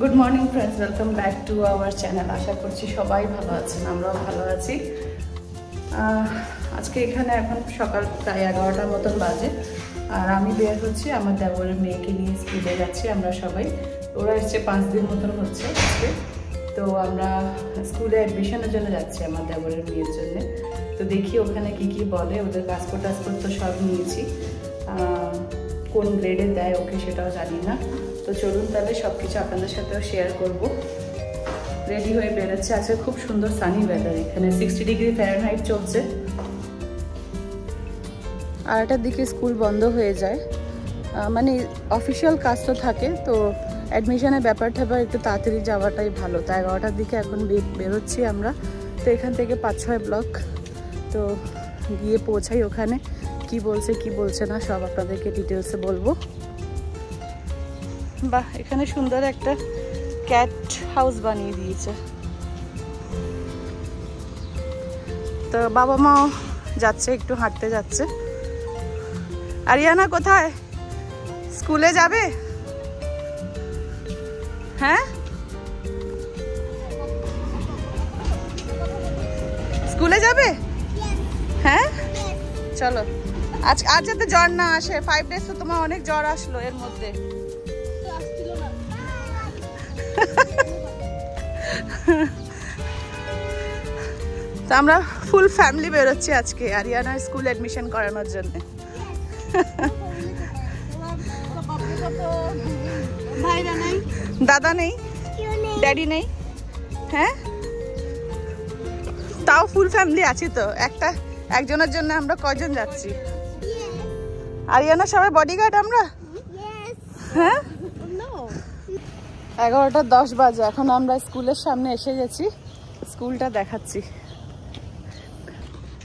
Good morning friends, welcome back to our channel. আশা করছি সবাই ভালো আছেন, আমরাও ভালো আছি। আজকে এখানে এখন সকাল প্রায় 11টার মতন বাজে, আর আমি বের হচ্ছি আমার দেবরের মেয়েকে নিয়ে স্কুলে যাচ্ছি। আমরা সবাই, ওরা এসছে 5 দিন মতন হচ্ছে আজকে। তো আমরা স্কুলে অ্যাডমিশনের জন্য যাচ্ছি আমার দেবরের মেয়ের জন্য। তো দেখি ওখানে কি কি বলে। ওদের পাসপোর্ট তো সব নিয়েছি, কোন গ্রেডে দেয় ওকে সেটাও জানি না। তো চলুন তাহলে সব কিছু আপনাদের সাথেও শেয়ার করব। রেডি হয়ে বেরোচ্ছে। আজকে খুব সুন্দর সানি ওয়েদার, এখানে 60 ডিগ্রি ফ্যারেনহাইট চলছে। 8টার দিকে স্কুল বন্ধ হয়ে যায়, মানে অফিসিয়াল কাজ তো থাকে, তো অ্যাডমিশনের ব্যাপার একটু তাড়াতাড়ি যাওয়াটাই ভালো। তো 11টার দিকে এখন বেরোচ্ছি আমরা। তো এখান থেকে 5-6 ব্লক, তো গিয়ে পৌঁছাই ওখানে। কি বলছে কি বলছে না সব আপনাদেরকে ডিটেলসে বলবো। বাহ, এখানে সুন্দর একটা ক্যাট হাউস বানিয়ে দিয়েছে। তো বাবা মাও যাচ্ছে, একটু হাঁটতে যাচ্ছে। আরিয়ানা কোথায়? স্কুলে যাবে? হ্যাঁ, স্কুলে যাবে? হ্যাঁ, চলো। আজ যাতে জ্বর না আসে। 5 ডেজ তো তোমার অনেক জ্বর আসলো এর মধ্যে। তো আমরা ফুল ফ্যামিলি বেরোচ্ছি আজকে আরিয়ানার স্কুল অ্যাডমিশন করানোর জন্য। দাদা নেই, ড্যাডি নেই। হ্যাঁ, তাও ফুল ফ্যামিলি আছি। তো একজনের জন্য আমরা কয়জন যাচ্ছি? আরিয়ানা সবাই বডিগার্ড আমরা। হ্যাঁ, 11:10 বাজে। এখন আমরা স্কুলের সামনে এসে গেছি। স্কুলটা দেখাচ্ছি।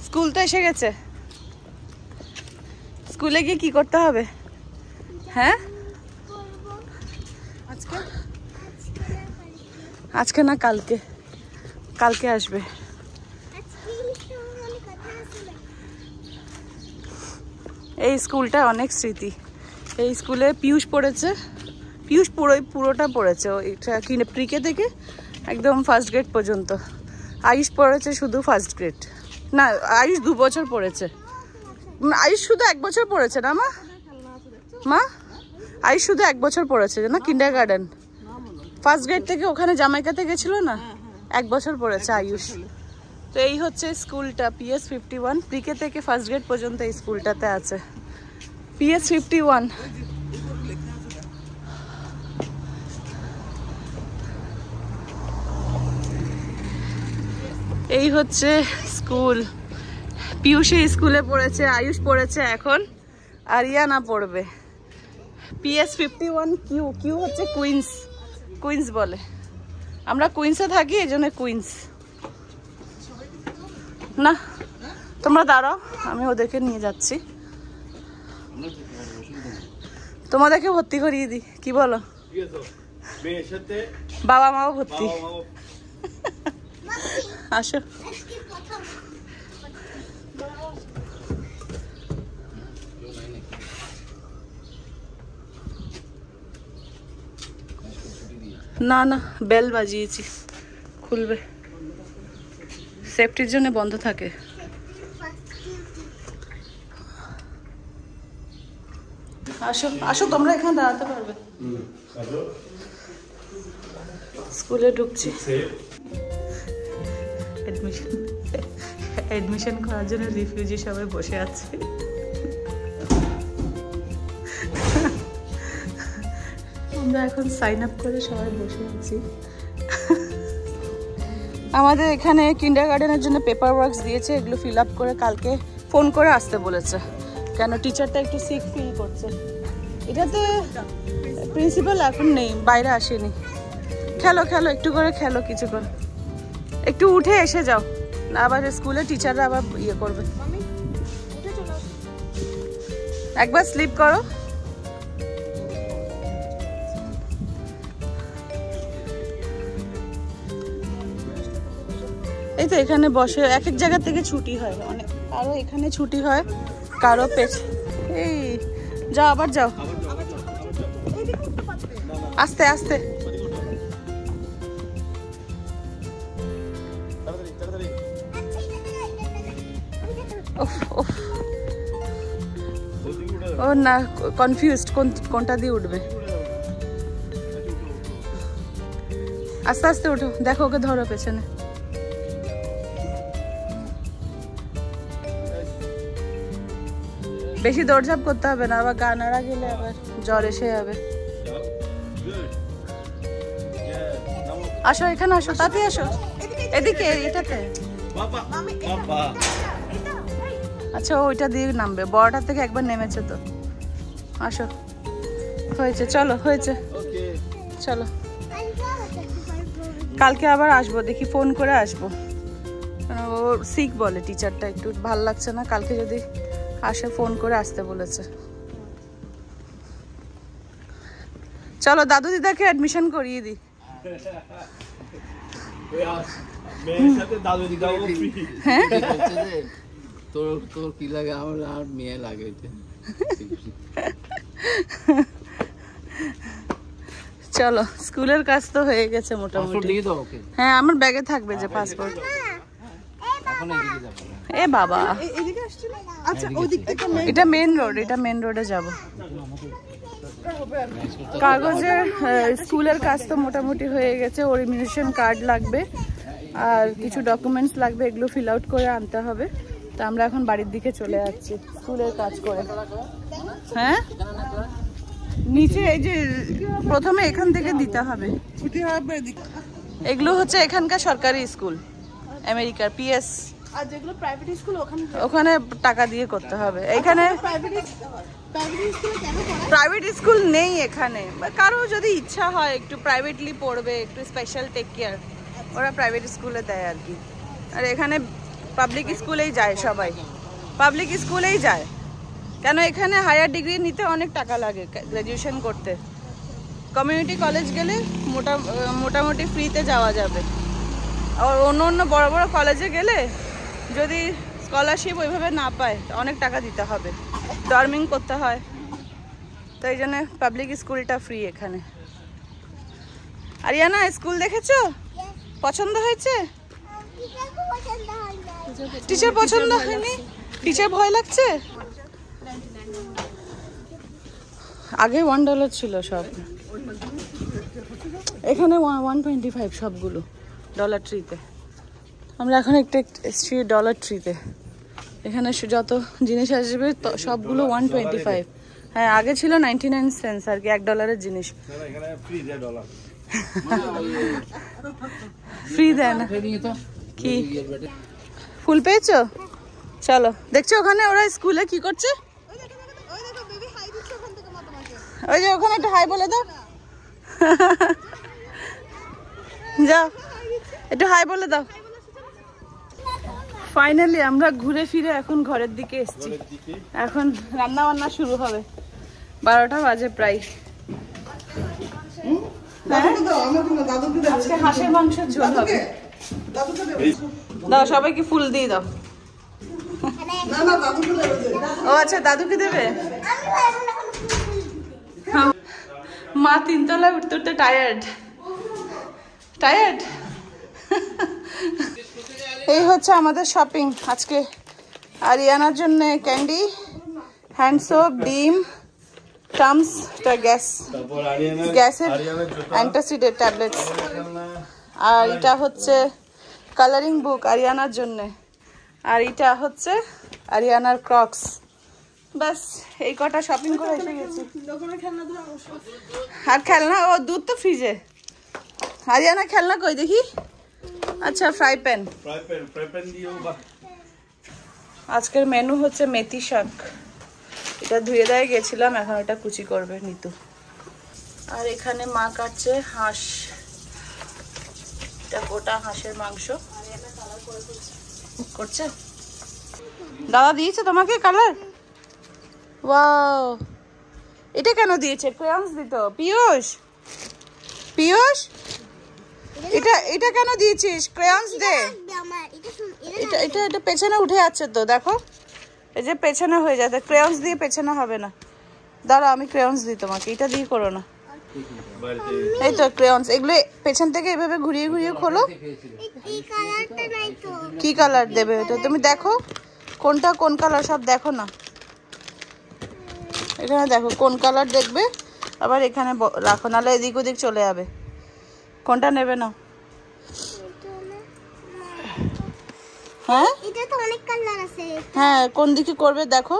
স্কুল তো এসে গেছে। স্কুলে গিয়ে কি করতে হবে? হ্যাঁ, আজকে না, কালকে আসবে। এই স্কুলটা অনেক স্মৃতি। এই স্কুলে পিয়ুষ পড়েছে। পিয়ুষ পুরোটা পড়েছে, প্রিকে থেকে একদম ফার্স্ট গ্রেড পর্যন্ত। আয়ুষ পড়েছে শুধু ফার্স্ট গ্রেড। না, আয়ুষ 2 বছর পড়েছে। আয়ুষ শুধু 1 বছর পড়েছে না মা? আয়ুষ শুধু 1 বছর পড়েছে না, কিন্ডার গার্ডেন। ফার্স্ট গ্রেড থেকে ওখানে জামাইকাতে গেছিল না, 1 বছর পড়েছে আয়ুষ। তো এই হচ্ছে স্কুলটা, PS 51। প্রিকে থেকে ফার্স্ট গ্রেড পর্যন্ত এই স্কুলটাতে আছে, PS 51। এই হচ্ছে স্কুল। পিয়ুষ এই স্কুলে পড়েছে, আয়ুষ পড়েছে, এখন আরিয়ানা পড়বে। PS 51 কিউ হচ্ছে কুইন্স বলে। আমরা কুইন্সে থাকি, এই জন্য কুইন্স। না, তোমরা দাঁড়াও, আমি ওদেরকে নিয়ে যাচ্ছি। তোমাদেরকে ভর্তি করিয়ে দিই, কি বলো? বাবা মাও ভর্তি। আসো। না না, বেল বাজিয়েছি, খুলবে। সেফটির জন্য বন্ধ থাকে। আসো আসো, তোমরা এখানে দাঁড়াতে পারবে। স্কুলে ঢুকছি। অ্যাডমিশন করার জন্য রিফিউজি সবাই বসে আছে। আমরা এখন সাইন আপ করে সবাই বসে আছি। আমাদের এখানে কিন্ডার গার্ডেনের জন্য পেপার ওয়ার্কস দিয়েছে, এগুলো ফিল আপ করে কালকে ফোন করে আসতে বলেছে। কেন, টিচারটা একটু সিক ফিল করছে। এটাতে প্রিন্সিপাল এখন নেই, বাইরে আসেনি। খেলো একটু করে খেলো, কিছুক্ষণ একটু উঠে এসে যাও, না আবার স্কুলে টিচাররা আবার ইয়ে করবে। একবার স্লিপ করো। এই তো এখানে বসে, এক জায়গা থেকে ছুটি হয়, অনেক কারো এখানে ছুটি হয়, কারো এই যাও, আবার যাও, আস্তে আস্তে। উফ উফ ও না কনফিউজড কোনটা দিয়ে উঠবে। আস্তে আস্তে উঠো, দেখো ওকে ধরো পেছনে। বেশি দৌড়ঝাঁপ করতে হবে না, আবার গা নাড়া গেলে আবার জ্বর এসে যাবে। আসো এখানে আসো, তাতে আসো, এদিকে এটাতে। আচ্ছা ওইটা দিয়ে নামবে, বড়টা থেকে একবার নেমেছে তো। আসো, হয়েছে, চলো হয়েছে, চলো। কালকে আবার আসবো, দেখি ফোন করে আসবো। ও সিক বলে টিচারটা, একটু ভাল লাগছে না, কালকে যদি আসে ফোন করে আসতে বলেছে। চলো দাদু দিদাকে অ্যাডমিশন করিয়ে দিই। হ্যাঁ তোর কি লাগে? আমার মেয়ে লাগে। চলো স্কুলের কাজ তো হয়ে গেছে মোটামুটি। হ্যাঁ আমার ব্যাগে থাকবে যে পাসপোর্ট। এ বাবা, এটা মেন রোড, এটা মেন রোডে যাব। কাগজের স্কুলের কাজ তো মোটামুটি হয়ে গেছে। ওর এডমিশন কার্ড লাগবে আর কিছু ডকুমেন্টস লাগবে, এগুলো ফিল আউট করে আনতে হবে। তো আমরা এখন বাড়ির দিকে চলে যাচ্ছি স্কুলের কাজ করে। হ্যাঁ নিচে এই যে প্রথমে এখান থেকে দিতে হবে। এগুলো হচ্ছে এখানকার সরকারি স্কুল, আমেরিকার পিএস। আর যেগুলো প্রাইভেট স্কুল ওখানে টাকা দিয়ে করতে হবে। এখানে প্রাইভেট স্কুল নেই এখানে, কারো যদি ইচ্ছা হয় একটু প্রাইভেটলি পড়বে, একটু স্পেশাল টেক কেয়ার, ওরা প্রাইভেট স্কুলে দেয় আর কি। আর এখানে পাবলিক স্কুলেই যায়, সবাই পাবলিক স্কুলেই যায়। কেন এখানে হায়ার ডিগ্রি নিতে অনেক টাকা লাগে গ্র্যাজুয়েশন করতে। কমিউনিটি কলেজ গেলে মোটামুটি ফ্রিতে যাওয়া যাবে। আর অন্য অন্য বড় বড় কলেজে গেলে যদি স্কলারশিপ ওইভাবে না পায় অনেক টাকা দিতে হবে, ডর্মিং করতে হয়। তো এই জন্য পাবলিক স্কুলটা ফ্রি এখানে। আরিয়ানা স্কুল দেখেছো? পছন্দ হয়েছে? টিচার পছন্দ হয়নি? টিচার ভয় লাগছে? আগে $1 ছিল সব, এখানে 125 সবগুলো ডলার ট্রিতে। আমরা এখন একটা এসছি ডলার ট্রিতে। এখানে যত জিনিস আসবে সবগুলো 125। হ্যাঁ আগে ছিল 99 সেন্টস আর কি, $1 জিনিস। ফ্রি দেয় না কি? ফুল পেয়েছো? চলো। দেখছো ওখানে ওরা স্কুলে কি করছে? ওই যে ওখানে একটু হাই বলে দাও। যাও একটু হাই বলে দাও। ফাইনালি আমরা ঘুরে ফিরে এখন ঘরের দিকে এসেছি। এখন রান্না বান্না শুরু হবে, 12টা বাজে প্রায়। আজকে হাঁসের মাংসের ঝোল হবে। দাও সবাইকে ফুল দিয়ে দাও। ও আচ্ছা দাদুকে দেবে। মা 3 তলায় উঠতে উঠতে টায়ার্ড। এই হচ্ছে আমাদের শপিং আজকে। আরিয়ানার জন্য ক্যান্ডি, হ্যান্ড সোপ, ডিম, টামস, গ্যাসের অ্যান্টাসিডের ট্যাবলেটস। আর এটা হচ্ছে কালারিং বুক আরিয়ানার জন্য। আর এটা হচ্ছে আরিয়ানার ক্রক্স। বাস এই কটা শপিং করে এসে গেছি। আর খেলনা, ও দুধ তো ফ্রিজে। আরিয়ানা খেলনা কই দেখি? আচ্ছা ফ্রাই প্যান। আজকের মেনু হচ্ছে মেথি শাক, এটা ধুয়ে দেয় গেছিলাম, এখন এটা কুচি করবে নিতু। আর এখানে মা কাটছে হাঁস, এটা গোটা হাঁসের মাংস করছে। দাদা দিয়েছে তোমাকে কালার? ওয়াও, এটা কেন দিয়েছে? ক্রেয়ন্স দিত। পিয়ুষ এটা কেন দিয়েছিস? ক্রেয়ন্স দে। এটা পেছনে উঠে যাচ্ছে তো, দেখো এই যে পেছনে হয়ে যায়। ক্রেয়ন্স দিয়ে পেছনে হবে না। দাঁড়াও আমি ক্রেয়ন্স দিই তোমাকে, এটা দিয়ে করো না। এই তো ক্রেয়ন্স, এগুলো পেছন থেকে এভাবে ঘুরিয়ে ঘুরিয়ে খোলো। কি কালার দেবে এটা তুমি দেখো, কোনটা কোন কালার সব দেখো না, এখানে দেখো কোন কালার দেখবে, আবার এখানে রাখো, নাহলে এদিক ওদিক চলে যাবে। কোনটা নেবে না? হ্যাঁ এটা তো অনেক কালার আছে। হ্যাঁ কোন দিকে করবে দেখো।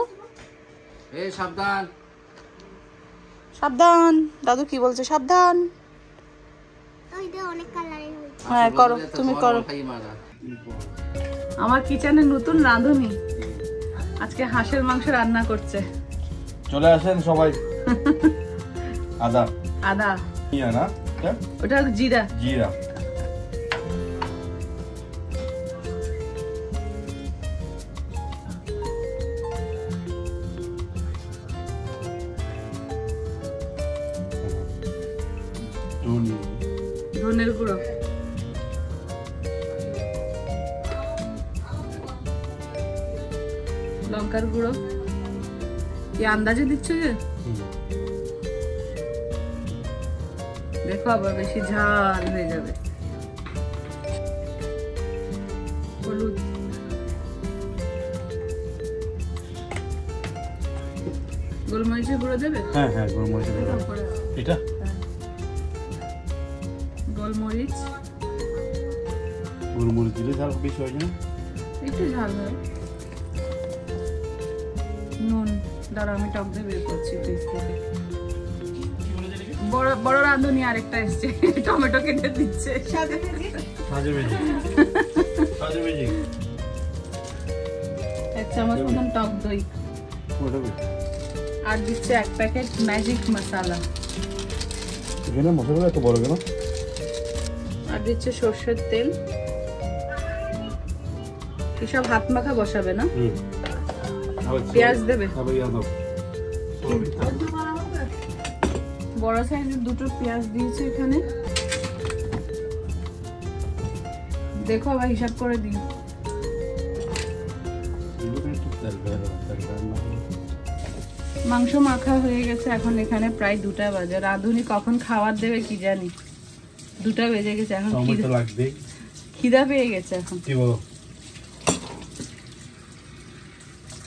এই সাবধান সাবধান, দাদু কি বলছে? সাবধান। ওইটা অনেক কালারের হইছে। হ্যাঁ করো, তুমি করো। আমার কিচেনে নতুন রাঁধুনি আজকে হাঁসের মাংস রান্না করছে। চলে আসেন সবাই। আদা আদা ইয়া না, ওটা জিরা। জিরা। ধনের গুঁড়ো, লঙ্কার গুঁড়ো। কি আন্দাজে দিচ্ছ যে? দেখো আবার বেশি ঝাল হয়ে যাবে। হলুদ, গোলমরিচের গুঁড়ো দেবে? হ্যাঁ হ্যাঁ গোলমরিচের গুঁড়ো। এটা গোলমরিচ, গোলমরিচ দিলে ঝাল বেশি হয় না? একটু ঝাল হয়। নুন, দাঁড়া আমি টক দিয়ে বের করছি ফ্রিজ থেকে। বড় বড় রাঁধুনি আরেকটা এসছে, টমেটো কেটে দিচ্ছে। সাজে ভেজে সাজে ভেজে 1 চামচ মতন টক দই, ওটা আর দিচ্ছে 1 প্যাকেট ম্যাজিক মশলা, এখানে মশলাগুলো এত বড় কেন? আর দিচ্ছে সরষের তেল। এসব হাত মাখা বসাবে না? পেঁয়াজ দেবে? বড় সাইজের 2টো পেঁয়াজ দিয়েছে এখানে। দেখো আবার হিসাব করে দিই। মাংস মাখা হয়ে গেছে, এখন এখানে প্রায় 2টা বাজে। রাঁধুনি কখন খাবার দেবে কি জানি, 2টা বেজে গেছে। এখন খিদা পেয়ে গেছে এখন। কি বলো?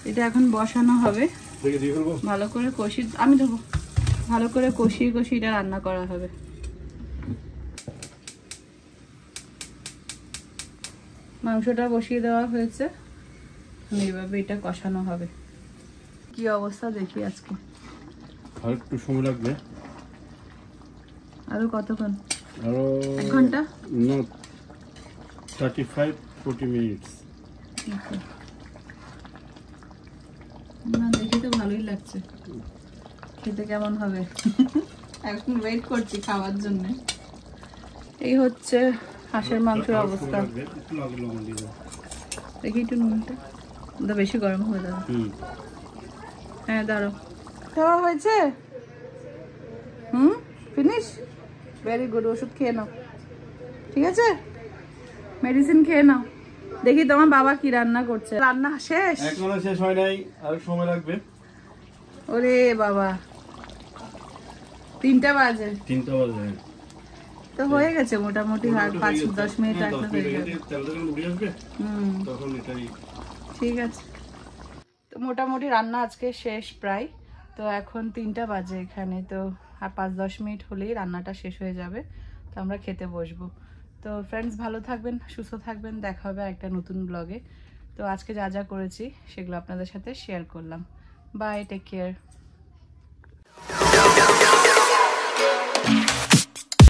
এটা এখন বসানো হবে, ভালো করে কষি, আমি দেবো, ভালো করে কষিয়ে কষিয়ে এটা রান্না করা হবে। মাংসটা বসিয়ে দেওয়া হয়েছে, এইভাবে এটা কষানো হবে। কি অবস্থা দেখি আজকে। আর একটু সময় লাগবে। আরো কতক্ষণ? আরো 1 ঘন্টা? না, 35-40 মিনিটস। না দেখি তো ভালোই লাগছে, খেতে কেমন হবে এখন ওয়েট করছি খাওয়ার জন্য। এই হচ্ছে হাঁসের মাংসের অবস্থা। দেখি একটু নুনটা, ওটা বেশি গরম হয়ে যাবে। হ্যাঁ দাঁড়াও, খাওয়া হয়েছে? Finish, very good. ওষুধ খেয়ে নাও, ঠিক আছে? মেডিসিন খেয়ে নাও। দেখি তোমার বাবা কি রান্না করছে। রান্না শেষ? এখনো শেষ হয় নাই, আর সময় লাগবে। ওরে বাবা, 3টা বাজে। 3টা বাজে তো হয়ে গেছে মোটামুটি, আর 5-10 মিনিট রাখলে হয়ে যাবে। ঠিক আছে, তো মোটামুটি রান্না আজকে শেষ প্রায়। তো এখন 3টা বাজে এখানে, তো আর 5-10 মিনিট হলেই রান্নাটা শেষ হয়ে যাবে। তো আমরা খেতে বসবো। তো ফ্রেন্ডস, ভালো থাকবেন, সুস্থ থাকবেন, দেখা হবে একটা নতুন ব্লগে। তো আজকে যা যা করেছি সেগুলো আপনাদের সাথে শেয়ার করলাম। Bye, take care.